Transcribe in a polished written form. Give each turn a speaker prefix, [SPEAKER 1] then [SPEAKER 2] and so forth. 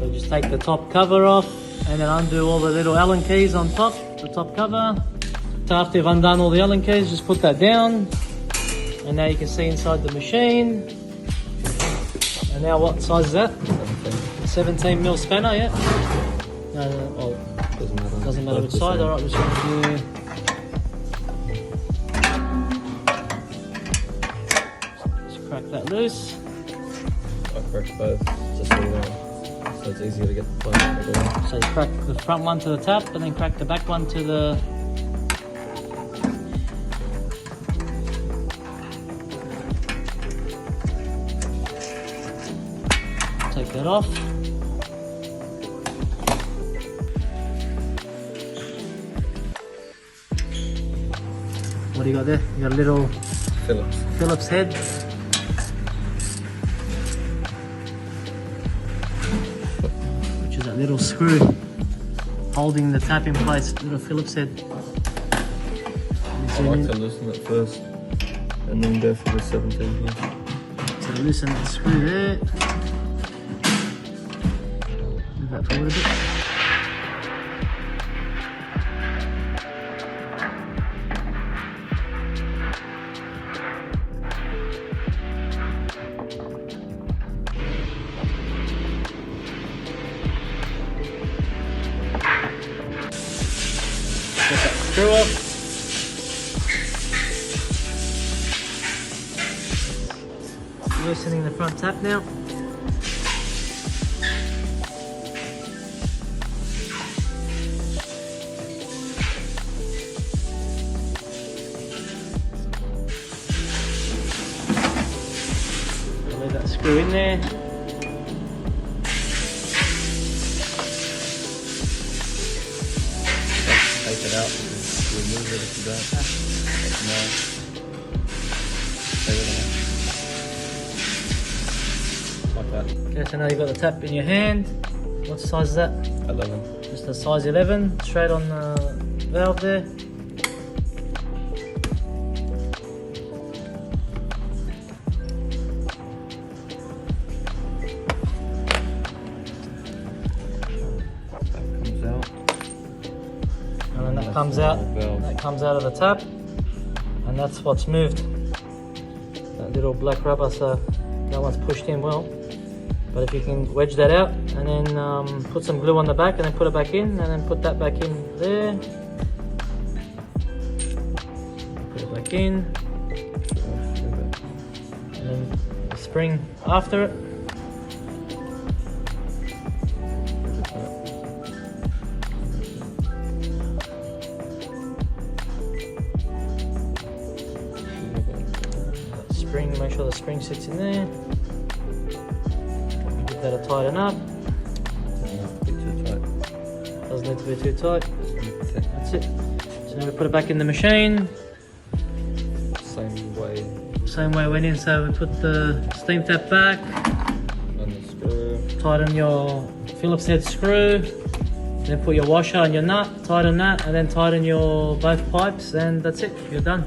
[SPEAKER 1] So just take the top cover off and then undo all the little Allen keys on top, the top cover. So after you've undone all the Allen keys, just put that down. And now you can see inside the machine. And now what size is that? 17mm spanner, yeah? No, oh, doesn't matter which side. Alright, which one do you... Just crack that loose.
[SPEAKER 2] I cracked both, just so it's easier to get the plug.
[SPEAKER 1] So you crack the front one to the tap and then crack the back one to the... Take that off. What do you got there? You got a little Phillips head. Which is that little screw holding the tap in place, little Phillips head.
[SPEAKER 2] I like to loosen it first and then go for the 17 here.
[SPEAKER 1] So loosen that screw there. Move that forward a bit. Get that screw off. Loosening the front tap now. Leave that screw in there.
[SPEAKER 2] Take it out, remove it if you don't. Like that.
[SPEAKER 1] Okay, so now you've got the tap in your hand. What size is that?
[SPEAKER 2] 11.
[SPEAKER 1] Just a size 11, straight on the valve there. And then that comes out of the tap, and that's what's moved. That little black rubber, so that one's pushed in well. But if you can wedge that out and then put some glue on the back and then put it back in and then put that back in there. Put it back in. And then the spring after it. Spring, make sure the spring sits in there. Give that a tighten up. Doesn't need to be too tight. That's it. So now we put it back in the machine. Same way it went in. So we put the steam tap back. Tighten your Phillips head screw. Then put your washer and your nut. Tighten that, and then tighten your both pipes, and that's it. You're done.